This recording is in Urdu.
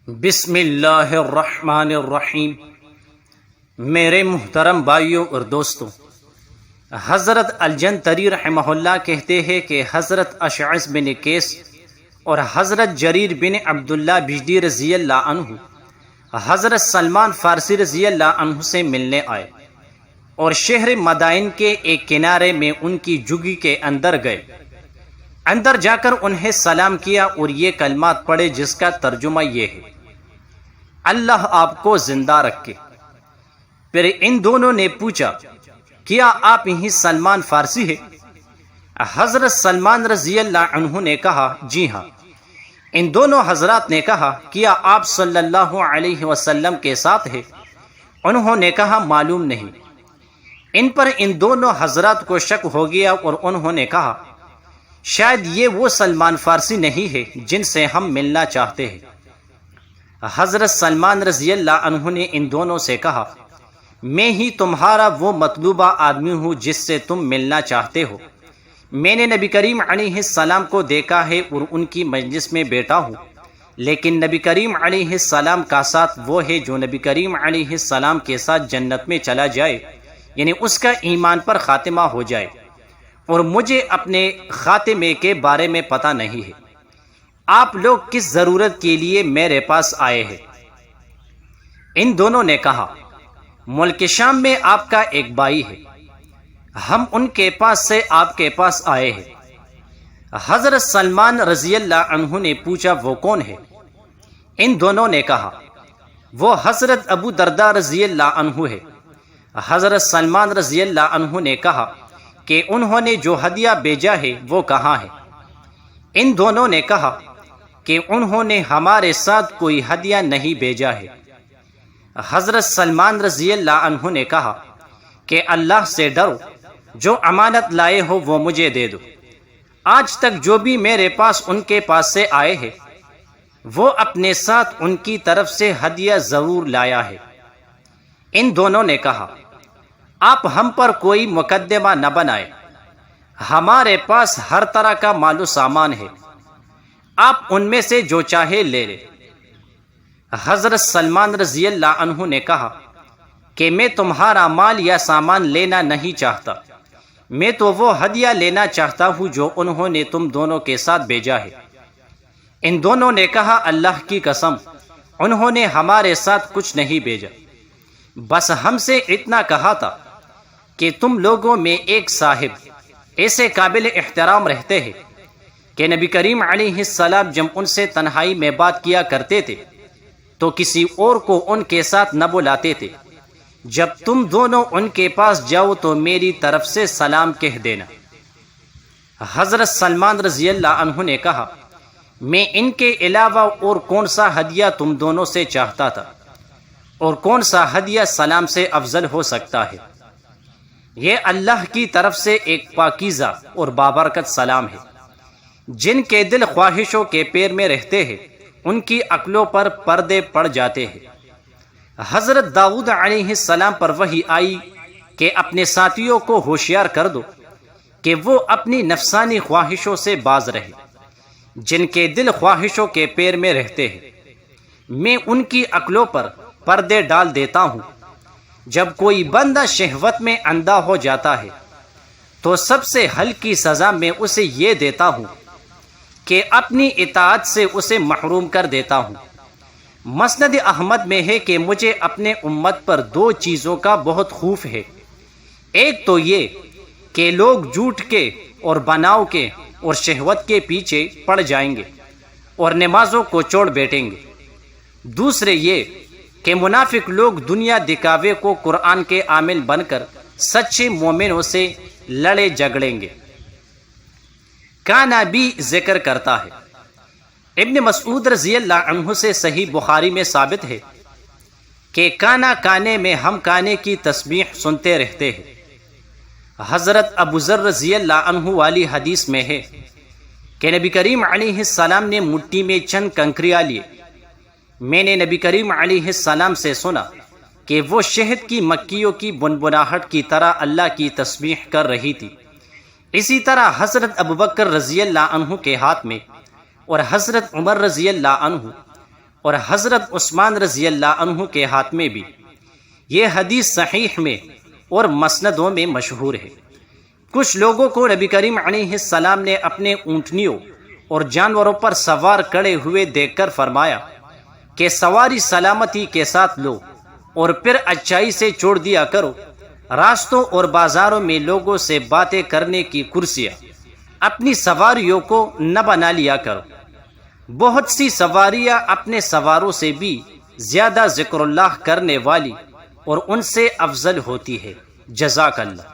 بسم اللہ الرحمن الرحیم۔ میرے محترم بھائیوں اور دوستوں، حضرت الجنتری رحمہ اللہ کہتے ہیں کہ حضرت اشعث بن قیس اور حضرت جریر بن عبداللہ بجلی رضی اللہ عنہ حضرت سلمان فارسی رضی اللہ عنہ سے ملنے آئے اور شہر مدائن کے ایک کنارے میں ان کی جگی کے اندر گئے۔ اندر جا کر انہیں سلام کیا اور یہ کلمات پڑھے جس کا ترجمہ یہ ہے: اللہ آپ کو زندہ رکھے۔ پھر ان دونوں نے پوچھا، کیا آپ ہی سلمان فارسی ہے؟ حضرت سلمان رضی اللہ عنہ نے کہا، جی ہاں۔ ان دونوں حضرات نے کہا، کیا آپ صلی اللہ علیہ وسلم کے ساتھ ہے؟ انہوں نے کہا، معلوم نہیں۔ ان پر ان دونوں حضرات کو شک ہو گیا اور انہوں نے کہا، شاید یہ وہ سلمان فارسی نہیں ہے جن سے ہم ملنا چاہتے ہیں۔ حضرت سلمان رضی اللہ عنہ نے ان دونوں سے کہا، میں ہی تمہارا وہ مطلوبہ آدمی ہوں جس سے تم ملنا چاہتے ہو۔ میں نے نبی کریم علیہ السلام کو دیکھا ہے اور ان کی مجلس میں بیٹھا ہوں، لیکن نبی کریم علیہ السلام کا ساتھ وہ ہے جو نبی کریم علیہ السلام کے ساتھ جنت میں چلا جائے، یعنی اس کا ایمان پر خاتمہ ہو جائے، اور مجھے اپنے خاتمے کے بارے میں پتہ نہیں ہے۔ آپ لوگ کس ضرورت کے لیے میرے پاس آئے ہیں؟ ان دونوں نے کہا، ملک شام میں آپ کا ایک بھائی ہے، ہم ان کے پاس سے آپ کے پاس آئے ہیں۔ حضرت سلمان رضی اللہ عنہ نے پوچھا، وہ کون ہے؟ ان دونوں نے کہا، وہ حضرت ابو درداء رضی اللہ عنہ ہے۔ حضرت سلمان رضی اللہ عنہ نے کہا کہ انہوں نے جو ہدیہ بھیجا ہے وہ کہاں ہے؟ ان دونوں نے کہا کہ انہوں نے ہمارے ساتھ کوئی ہدیہ نہیں بھیجا ہے۔ حضرت سلمان رضی اللہ عنہ نے کہا کہ اللہ سے ڈرو، جو امانت لائے ہو وہ مجھے دے دو۔ آج تک جو بھی میرے پاس ان کے پاس سے آئے ہیں وہ اپنے ساتھ ان کی طرف سے ہدیہ ضرور لایا ہے۔ ان دونوں نے کہا، آپ ہم پر کوئی مقدمہ نہ بنائے، ہمارے پاس ہر طرح کا مال و سامان ہے، آپ ان میں سے جو چاہے لے لے۔ حضرت سلمان رضی اللہ عنہ نے کہا کہ میں تمہارا مال یا سامان لینا نہیں چاہتا، میں تو وہ ہدیہ لینا چاہتا ہوں جو انہوں نے تم دونوں کے ساتھ بھیجا ہے۔ ان دونوں نے کہا، اللہ کی قسم، انہوں نے ہمارے ساتھ کچھ نہیں بھیجا، بس ہم سے اتنا کہا تھا کہ تم لوگوں میں ایک صاحب ایسے قابل احترام رہتے ہیں کہ نبی کریم علیہ السلام جب ان سے تنہائی میں بات کیا کرتے تھے تو کسی اور کو ان کے ساتھ نہ بلاتے تھے۔ جب تم دونوں ان کے پاس جاؤ تو میری طرف سے سلام کہہ دینا۔ حضرت سلمان رضی اللہ عنہ نے کہا، میں ان کے علاوہ اور کون سا ہدیہ تم دونوں سے چاہتا تھا، اور کون سا ہدیہ سلام سے افضل ہو سکتا ہے؟ یہ اللہ کی طرف سے ایک پاکیزہ اور بابرکت سلام ہے۔ جن کے دل خواہشوں کے پیر میں رہتے ہیں ان کی عقلوں پر پردے پڑ جاتے ہیں۔ حضرت داؤد علیہ السلام پر وحی آئی کہ اپنے ساتھیوں کو ہوشیار کر دو کہ وہ اپنی نفسانی خواہشوں سے باز رہے۔ جن کے دل خواہشوں کے پیر میں رہتے ہیں میں ان کی عقلوں پر پردے ڈال دیتا ہوں۔ جب کوئی بندہ شہوت میں اندھا ہو جاتا ہے تو سب سے ہلکی سزا میں اسے یہ دیتا ہوں کہ اپنی اطاعت سے اسے محروم کر دیتا ہوں۔ مسند احمد میں ہے کہ مجھے اپنے امت پر دو چیزوں کا بہت خوف ہے، ایک تو یہ کہ لوگ جھوٹ کے اور بناؤ کے اور شہوت کے پیچھے پڑ جائیں گے اور نمازوں کو چھوڑ بیٹھیں گے، دوسرے یہ کہ منافق لوگ دنیا دکھاوے کو قرآن کے عامل بن کر سچے مومنوں سے لڑے جھگڑیں گے۔ کانا بھی ذکر کرتا ہے، ابن مسعود رضی اللہ عنہ سے صحیح بخاری میں ثابت ہے کہ کانا کانے میں ہم کانے کی تسبیح سنتے رہتے ہیں۔ حضرت ابو ذر رضی اللہ عنہ والی حدیث میں ہے کہ نبی کریم علیہ السلام نے مٹی میں چند کنکریاں لیے۔ میں نے نبی کریم علیہ السلام سے سنا کہ وہ شہد کی مکھیوں کی بنبناہٹ کی طرح اللہ کی تسبیح کر رہی تھی۔ اسی طرح حضرت ابوبکر رضی اللہ عنہ کے ہاتھ میں اور حضرت عمر رضی اللہ عنہ اور حضرت عثمان رضی اللہ عنہ کے ہاتھ میں بھی۔ یہ حدیث صحیح میں اور مسندوں میں مشہور ہے۔ کچھ لوگوں کو نبی کریم علیہ السلام نے اپنے اونٹنیوں اور جانوروں پر سوار کڑے ہوئے دیکھ کر فرمایا کہ سواری سلامتی کے ساتھ لو اور پھر اچائی سے چھوڑ دیا کرو۔ راستوں اور بازاروں میں لوگوں سے باتیں کرنے کی کرسیاں اپنی سواریوں کو نہ بنا لیا کرو۔ بہت سی سواریاں اپنے سواروں سے بھی زیادہ ذکر اللہ کرنے والی اور ان سے افضل ہوتی ہے۔ جزاک اللہ۔